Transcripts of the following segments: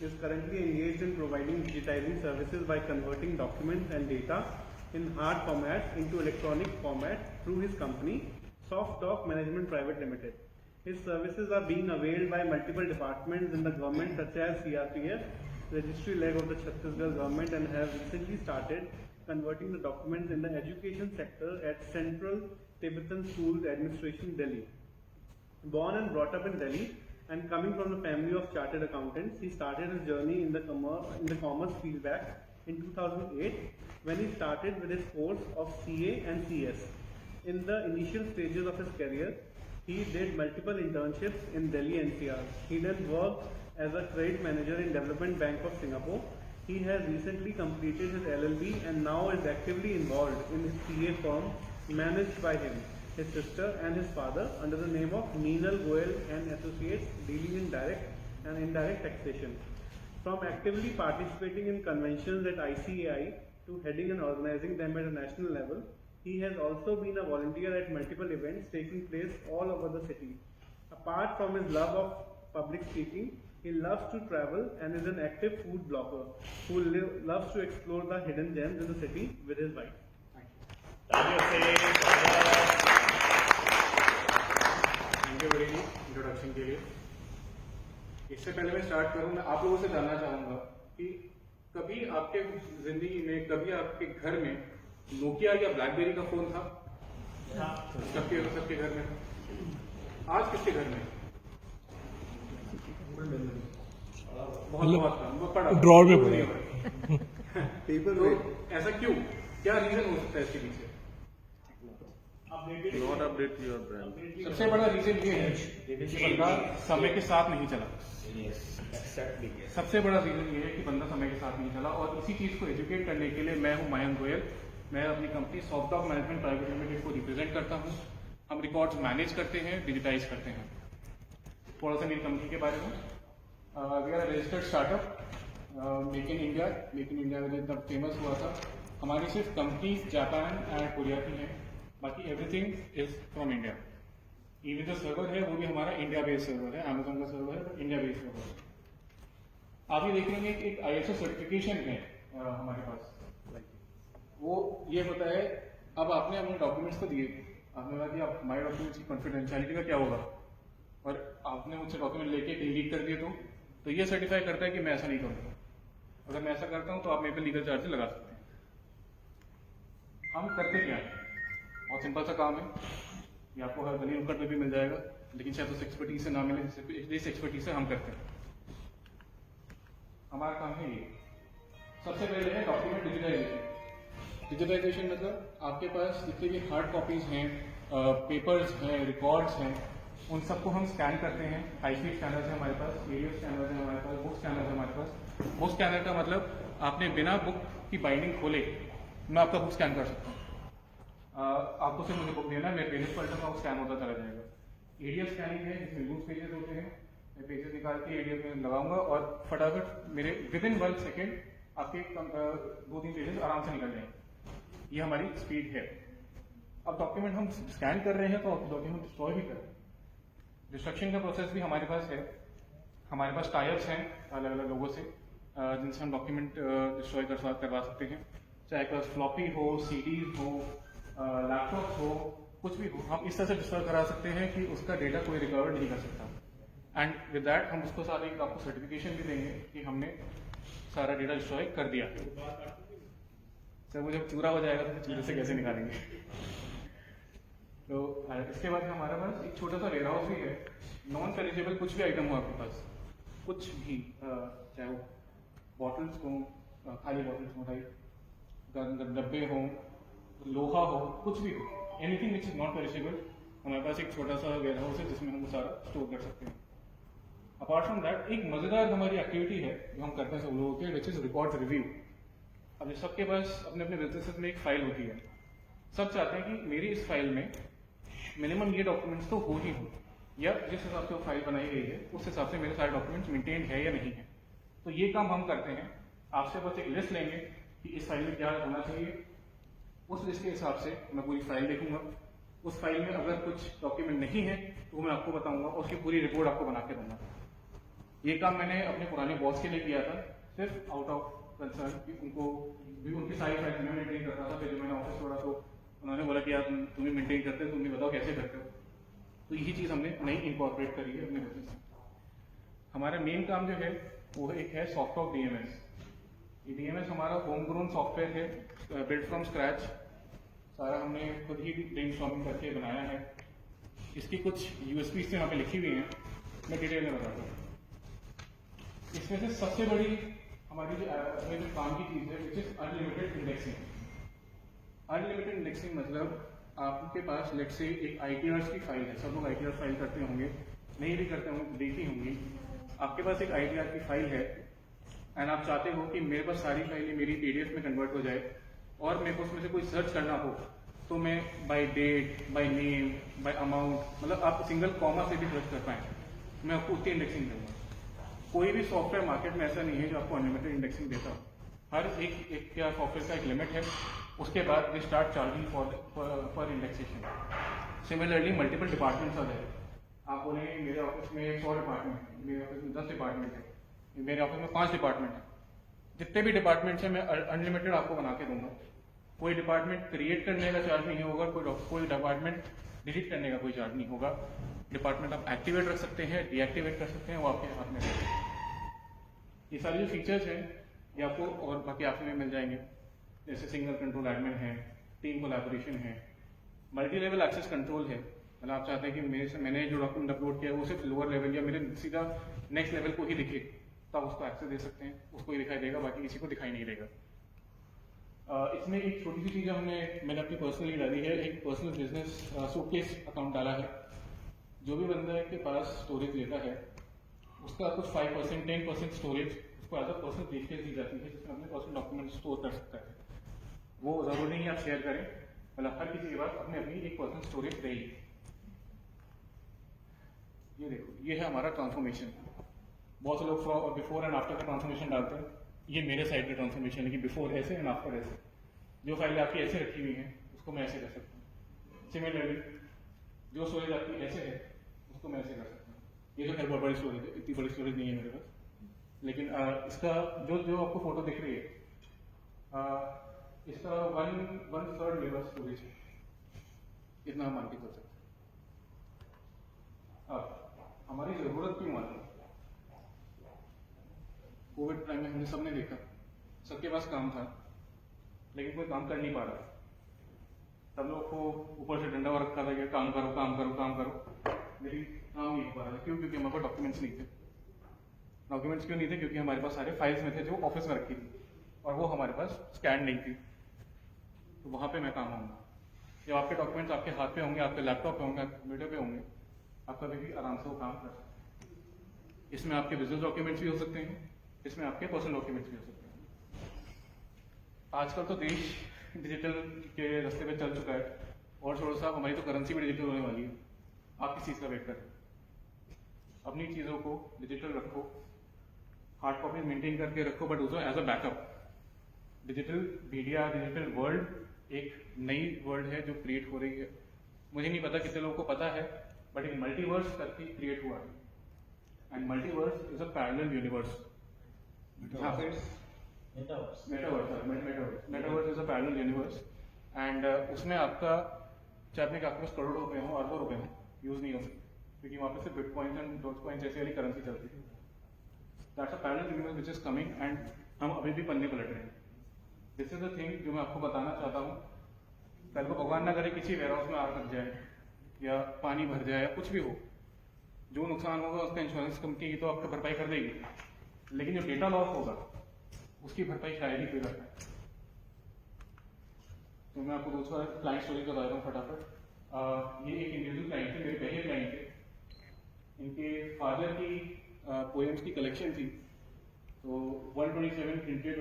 is currently engaged in providing digitizing services by converting documents and data in hard format into electronic format through his company, Soft Doc Management Private Limited. His services are being availed by multiple departments in the government such as CRPF, registry leg of the Chhattisgarh government, and have recently started converting the documents in the education sector at Central Tibetan Schools Administration, Delhi. Born and brought up in Delhi and coming from the family of chartered accountants, he started his journey in the commerce field back in 2008 when he started with his course of CA and CS. In the initial stages of his career, he did multiple internships in Delhi NCR. He then worked as a credit manager in Development Bank of Singapore. He has recently completed his LLB and now is actively involved in his CA firm managed by him, his sister and his father under the name of Meenal Goyal and Associates, dealing in direct and indirect taxation. From actively participating in conventions at ICAI to heading and organizing them at a national level, he has also been a volunteer at multiple events taking place all over the city. Apart from his love of public speaking, he loves to travel and is an active food blogger who loves to explore the hidden gems in the city with his wife. Thank you very much introduction के लिए। इससे पहले मैं start करूं, मैं आप लोगों से जानना चाहूंगा कि कभी आपके जिंदगी में, कभी आपके घर में नोकिया या ब्लैकबेरी का फोन था? सबके घर में। आज किसके घर में? बहुत पड़ा ड्रॉर में पेपर में। ऐसा क्यों? क्या रीजन हो सकता है इसके पीछे? Not update your brand. सबसे बड़ा रीजन ये है कि बंदा समय के साथ नहीं चला। सबसे बड़ा रीजन ये है कि बंदा समय के साथ नहीं चला, और इसी चीज को एजुकेट करने के लिए मैं हूं मयंक गोयल। मैं अपनी company soft doc management private limited को रिप्रेजेंट करता हूं। हम रिकॉर्ड्स मैनेज करते हैं, डिजिटाइज करते हैं। थोड़ा सा मेरी कंपनी के बारे में, we are registered startup, make in India. Make in India में जब फेमस हुआ था, हमारी सिर्फ कंपनी जापान एंड कोरिया की है, बाकी everything is from India. Even जो सर्वर है वो भी हमारा इंडिया बेस्ड सर्वर है, अमेजोन का सर्वर है, इंडिया बेस्ड सर्वर है। आप ये देख लेंगे एक ISO सर्टिफिकेशन है हमारे पास। वो ये होता है, अब आपने अपने डॉक्यूमेंट्स को दिए, आपने कहा कि आप हमारे डॉक्यूमेंट्स की कॉन्फिडेंशियलिटी का क्या होगा, और आपने मुझसे डॉक्यूमेंट लेके कहीं लीक कर दिए तो ये सर्टिफाई करता है कि मैं ऐसा नहीं करूँगा। अगर मैं ऐसा करता हूँ तो आप मेरे पे लीगल चार्जेस लगा सकते हैं। हम करते क्या है? बहुत सिंपल सा काम है, ये आपको हर गली नुक्कड़ पे भी मिल जाएगा, लेकिन शायद उस एक्सपर्टीज से ना मिले जिस एक्सपर्टीज से हम करते हैं। हमारा काम है ये। सबसे पहले है डॉक्यूमेंट डिजिटाइजेशन। डिजिटाइजेशन मतलब आपके पास जितने भी हार्ड कॉपीज हैं, पेपर्स हैं, रिकॉर्ड्स हैं, उन सबको हम स्कैन करते हैं। हाई-स्पीड स्कैनर्स हैं हमारे पास, एरियल स्कैनर्स हैं हमारे पास, बुक स्कैनर है हमारे पास। बुक स्कैनर का मतलब आपने बिना बुक की बाइंडिंग खोले मैं आपका बुक स्कैन कर सकता हूँ। आपको सिर्फ मुझे बुक देना है, मैं पेजेस पलटूंगा, वो स्कैन होता चला जाएगा। एरियल स्कैनिंग है जिसमें लूज पेजेस होते हैं, मैं पेजेस निकाल के एरियल में लगाऊंगा और फटाफट मेरे विद इन 1 सेकेंड आपके 2-3 पेजेस आराम से निकल जाएंगे। ये हमारी स्पीड है। अब डॉक्यूमेंट हम स्कैन कर रहे हैं तो डॉक्यूमेंट डिस्ट्रॉय भी कर रहे हैं। डिस्ट्रक्शन का प्रोसेस भी हमारे पास है। हमारे पास टाइप्स हैं अलग अलग लोगों से जिनसे हम डॉक्यूमेंट डिस्ट्रॉय करवा सकते हैं, चाहे पास फ्लॉपी हो, सीडीज हो, लैपटॉप हो, कुछ भी हो, हम इस तरह से डिस्ट्रॉय करा सकते हैं कि उसका डेटा कोई रिकवर नहीं कर सकता। एंड विद दैट हम उसको सारे आपको सर्टिफिकेशन भी देंगे कि हमने सारा डेटा डिस्ट्रॉय कर दिया। सर वो जब चूरा हो जाएगा तो चूरे से कैसे निकालेंगे? तो इसके बाद हमारे पास एक छोटा सा वेयर हाउस भी है। नॉन पेरिशेबल कुछ भी आइटम हो आपके पास, कुछ भी, चाहे वो बॉटल्स हो, खाली बॉटल्स हो, डब्बे हो, लोहा हो, कुछ भी हो, anything which is not perishable, हमारे पास एक छोटा सा वेयर हाउस है जिसमें हम वो सारा स्टोर कर सकते हैं। अपार्ट फ्रॉम दैट एक मजेदार हमारी एक्टिविटी है जो हम करते हैं सब लोगों के, विच इज रिकॉर्ड रिव्यू। अब सबके पास अपने अपने बिजनेसेस में एक फाइल होती है। सब चाहते हैं कि मेरी इस फाइल में मिनिमम ये डॉक्यूमेंट्स तो हो ही हो, या जिस हिसाब से वो फाइल बनाई गई है उस हिसाब से मेरे सारे डॉक्यूमेंट्स मेंटेन है या नहीं है। तो ये काम हम करते हैं। आपसे बस एक लिस्ट लेंगे कि इस फाइल में क्या होना चाहिए, उस लिस्ट के हिसाब से मैं पूरी फाइल देखूंगा। उस फाइल में अगर कुछ डॉक्यूमेंट नहीं है तो मैं आपको बताऊंगा और उसकी पूरी रिपोर्ट आपको बना के दूंगा। ये काम मैंने अपने पुराने बॉस के लिए किया था, सिर्फ आउट ऑफ कंसर्न कि उनको भी उनकी सारी फाइल मैं मेंटेन कर रहा था। फिर जब मैंने ऑफिस छोड़ा तो उन्होंने बोला कि यार तुम ही मेंटेन करते हो, तुम ही बताओ कैसे करते हो। तो यही चीज़ हमने नई इनकॉर्पोरेट करी है अपने बिजनेस में। हमारा मेन काम जो है वो एक है सॉफ्टटॉक DMS। ये DMS हमारा होम ग्रोन सॉफ्टवेयर है, बिल्ड फ्रॉम स्क्रैच। सारा हमने खुद ही ब्रेनस्टॉर्मिंग करके बनाया है। इसकी कुछ USPs यहाँ पे लिखी हुई हैं, मैं डिटेल में बताता हूँ। इसमें से सबसे बड़ी हमारी जो काम की चीज़ है which is unlimited indexing. Unlimited indexing मतलब आपके पास लेट से एक ITRs की फाइल है, सब लोग ITR फाइल करते होंगे, नहीं भी करते होंगे, देखी होंगी। आपके पास एक ITR की फाइल है एंड आप चाहते हो कि मेरे पास सारी फाइलें मेरी PDF में कन्वर्ट हो जाए और मेरे को उसमें से कोई सर्च करना हो तो मैं by date, by name, by amount, मतलब आप सिंगल कॉमा से भी सर्च कर पाएँ, मैं आपको उतनी इंडेक्सिंग दूंगा। कोई भी सॉफ्टवेयर मार्केट में ऐसा नहीं है जो आपको अनलिमिटेड इंडेक्सिंग देता हो। हर एक क्या सॉफ्टवेयर का एक लिमिट है, उसके बाद they start charging for indexation. Similarly multiple departments आते हैं। आप बोलेंगे मेरे ऑफिस में 100 डिपार्टमेंट है, मेरे ऑफिस में 10 डिपार्टमेंट है, मेरे ऑफिस में 5 डिपार्टमेंट है। जितने भी डिपार्टमेंट्स हैं मैं अनलिमिटेड आपको बना के दूंगा। कोई डिपार्टमेंट क्रिएट करने का चार्ज नहीं होगा, कोई डिपार्टमेंट डिलीट करने का कोई चार्ज नहीं होगा। डिपार्टमेंट आप एक्टिवेट रख सकते हैं, डीएक्टिवेट कर सकते हैं, वो आपके हाथ में है। ये सारे जो फीचर्स हैं ये आपको और बाकी ऐप में मिल जाएंगे, जैसे सिंगल कंट्रोल एडमिन है, टीम कोलैबोरेशन है, मल्टी लेवल एक्सेस कंट्रोल है। मतलब आप चाहते हैं कि मेरे से मैंने जो डॉक्यूमेंट अपलोड किया है वो सिर्फ लोअर लेवल या मेरे सीधा नेक्स्ट लेवल को ही दिखे तो आप उसको एक्सेस दे सकते हैं, उसको ही दिखाई देगा, बाकी किसी को दिखाई नहीं देगा। इसमें एक छोटी सी चीज़ मैंने अपनी पर्सनली डाली है, एक पर्सनल बिजनेस सूटकेस अकाउंट डाला है। जो भी बंदा के पास स्टोरेज लेता है उसका कुछ 5%, 10% स्टोरेज उसको एज अ पर्सनल ब्रीफकेस दी जाती है, जिसमें अपने पर्सनल डॉक्यूमेंट स्टोर कर सकता है। वो जरूरी नहीं आप शेयर करें, मतलब हर किसी के पास अपनी अपनी एक पर्सनल स्टोरेज रहेगी। ये देखो, ये है हमारा ट्रांसफॉर्मेशन। बहुत से लोग बिफोर एंड आफ्टर का ट्रांसफॉर्मेशन डालते हैं। ये मेरे साइड का ट्रांसफॉर्मेशन है कि बिफोर ऐसे एंड आफ्टर ऐसे। जो फाइल आपकी ऐसे रखी हुई है उसको मैं ऐसे कर सकता हूँ। सिमिलरली जो स्टोरेज आपकी ऐसे है उसको मैं ऐसे कर सकता हूँ। ये तो खैर बहुत बड़ी स्टोरेज है, इतनी बड़ी स्टोरेज नहीं है मेरे पास, लेकिन इसका जो आपको फोटो दिख रही है इसका 1/3 लेवल स्टोरेज है, इतना हम मान के चल सकते हैं। अब हमारी जरूरत क्यों आती है? कोविड टाइम में हमने सबने देखा, सबके पास काम था लेकिन कोई काम कर नहीं पा रहा। सब लोग को ऊपर से डंडा रखा था कि काम करो काम करो काम करो, लेकिन काम नहीं हो पा रहा था। क्यों? क्योंकि हमारे पास डॉक्यूमेंट्स नहीं थे। डॉक्यूमेंट्स क्यों नहीं थे? क्योंकि हमारे पास सारे फाइल्स में थे जो ऑफिस में रखी थी और वो हमारे पास स्कैन नहीं थी। तो वहाँ पे मैं काम आऊँगा। जब आपके डॉक्यूमेंट्स आपके हाथ पे होंगे, आपके लैपटॉप पे होंगे, आपके कंप्यूटर पे होंगे, आप कभी भी आराम से वो काम कर सकते हैं। इसमें आपके बिजनेस डॉक्यूमेंट्स भी हो सकते हैं, इसमें आपके पर्सनल डॉक्यूमेंट्स भी हो सकते हैं। आजकल तो देश डिजिटल के रास्ते पे चल चुका है और थोड़ा सा हमारी तो करेंसी भी डिजिटल होने वाली है। आप किस चीज़ का वेट करें? अपनी चीज़ों को डिजिटल रखो, हार्ड कॉपी मेंटेन करके रखो, बट उसको as a backup. Digital media, digital world एक नई वर्ल्ड है जो क्रिएट हो रही है। मुझे नहीं पता कितने लोगों को पता है, बट एक मल्टीवर्स करके क्रिएट हुआ है and multiverse is a parallel universe. Metaverse is a parallel universe and उसमें आपका चाहे अपने आपके पास करोड़ों रुपए हो, अरबों रुपए हो, यूज नहीं हो सकते क्योंकि वहाँ पे सिर्फ बिटकॉइन एंड डॉटकॉइन जैसी वाली करेंसी चलती है। That's a parallel universe which is coming and हम अभी भी पन्ने पलट रहे हैं। दिस इज द थिंग जो मैं आपको बताना चाहता हूँ। कल को भगवान ना करे किसी वेयर हाउस में आग लग जाए या पानी भर जाए या कुछ भी हो, जो नुकसान होगा उसका इंश्योरेंस कंपनी तो आपको भरपाई कर देगी, लेकिन जो डेटा लॉस होगा उसकी भरपाई शायद ही कोई कर पाए। तो मैं आपको दूसरा क्लाइंट स्टोरी बता रहा हूँ फटाफट। ये एक इंडिविजुअल क्लाइंट थे, मेरे पहले क्लाइंट थे। इनके फादर की पोएम्स की कलेक्शन थी, तो 127 प्रिंटेड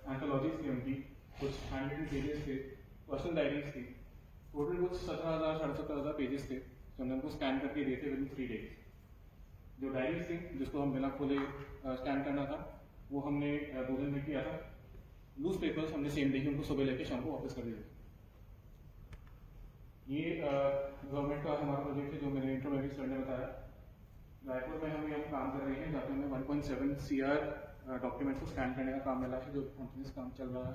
एंथोलॉजीज थी उनकी, कुछ हैंडरिटन पेजेस थे, पर्सनल डायरीज थी। टोटल कुछ 17,000 साढ़े 17,000 पेजेस थे जो हमने उनको स्कैन करके दिए थे विद इन 3 डेज। जो डायरीज थी जिसको हम बिना खोले स्कैन करना था वो हमने 2 दिन में किया था। न्यूज पेपर्स हमने सेम डे ही उनको सुबह लेके शाम को वापस कर दिया। ये गवर्नमेंट का हमारा प्रोजेक्ट है जो मेरे इंटरव्यू सर ने बताया। रायपुर में हम यहाँ काम कर रहे हैं जहाँ पे हमें 1.7 CR डॉक्यूमेंट को स्कैन करने का काम मिला है, जो कंटिन्यूस काम चल रहा है।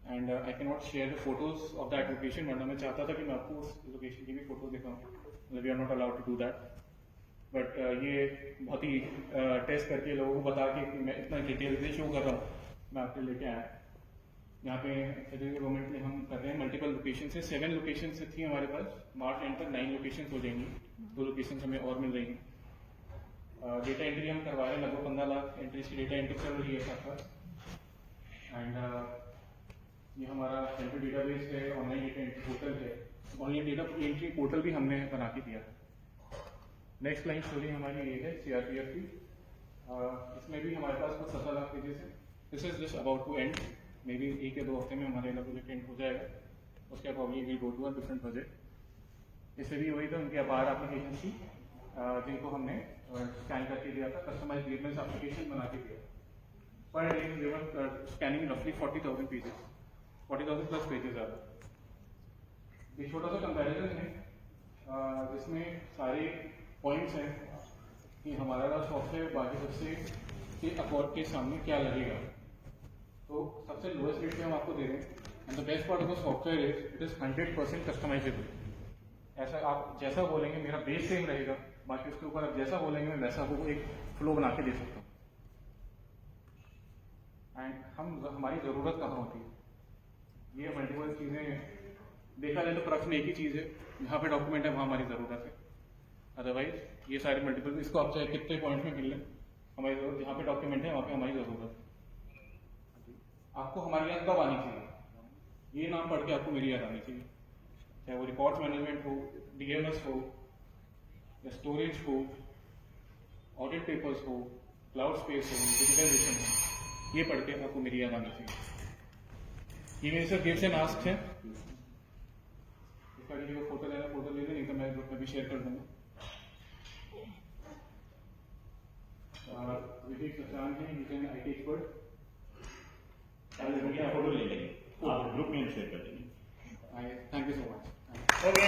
And I can not share the photos of that location, वरना मैं चाहता था कि मैं आपको उस लोकेशन की भी फोटो दिखाऊँ, मतलब we are not allowed to do that. But ये बहुत ही टेस्ट करके लोगों को बता के कि मैं इतना डिटेल से शो कर रहा हूँ, मैं आपके लेके आया। यहाँ पे फेडरल गवर्नमेंट में हम कर रहे हैं मल्टीपल लोकेशन से, 7 लोकेशन से थी हमारे पास, मार्च एंड तक 9 लोकेशन हो जाएंगी, 2 लोकेशन हमें और मिल रही हैं। डेटा एंट्री हम करवा रहे हैं, लगभग 15 लाख एंट्रीज की डेटा एंट्री चल रही है साथ साथ। एंड ये हमारा सेंट्रल डेटाबेस है, ऑनलाइन डेटा एंट्री पोर्टल है, ऑनलाइन डेटा एंट्री पोर्टल भी हमने बना के दिया। नेक्स्ट क्लाइंट स्टोरी हमारी ये है CRPF की। इसमें भी हमारे पास कुछ 17 लाख पेजेस है। This is just about to end, maybe 1 या 2 हफ्ते में हमारे प्रोजेक्ट एंड हो जाएगा, उसके according we go to a different project. इसमें भी वही था, उनके अपार एप्लीकेशन थी जिनको हमने स्कैन करके दिया था, कस्टमाइज ग्रीवनेस एप्लीकेशन बना के दिया। Per day we were scanning रफली 40,000 पेजेस, 40,000 प्लस पेजेस आ रहे। ये छोटा सा कंपैरिजन है जिसमें सारे पॉइंट्स हैं कि हमारा सॉफ्टवेयर बाकी सबसे के अकॉर्ड के सामने क्या लगेगा। तो सबसे लोएस्ट रेट पे हम आपको दे रहे हैं, and the best part of the software is it is 100% customisable. ऐसा आप जैसा बोलेंगे मेरा बेस सेम रहेगा, बाकी उसके ऊपर आप जैसा बोलेंगे मैं वैसा वो एक फ्लो बना के दे सकता हूँ। एंड हमारी ज़रूरत कहाँ होती है, ये मल्टीपल चीज़ें देखा जाए तो प्रोडक्ट में एक ही चीज़ है, जहाँ पे डॉक्यूमेंट है वहाँ हमारी ज़रूरत है। अदरवाइज ये सारे मल्टीपल, इसको आप चाहे कितने पॉइंट में मिल लें, हमारी जरूरत जहाँ पे डॉक्यूमेंट है वहाँ पे हमारी ज़रूरत है। आपको हमारी याद कब आनी चाहिए, ये नाम पढ़ के आपको मेरी याद आनी चाहिए, चाहे वो रिकॉर्ड मैनेजमेंट हो, DMS हो, या स्टोरेज हो, ऑडिट पेपर्स हो, क्लाउड स्पेस हो, डिजिटलाइजेशन हो, ये पढ़ के आपको मेरी याद आनी चाहिए। ये मेरे से गिफ्ट्स एंड आस्क है, इसका किसी को फोटो लेना फोटो ले लें, नहीं तो मैं ग्रुप में भी शेयर कर दूंगा। विवेक सचान है, IT एक्सपर्ट, फोटो ले लेंगे, आप ग्रुप में शेयर कर देंगे। Thank you so much. Okay,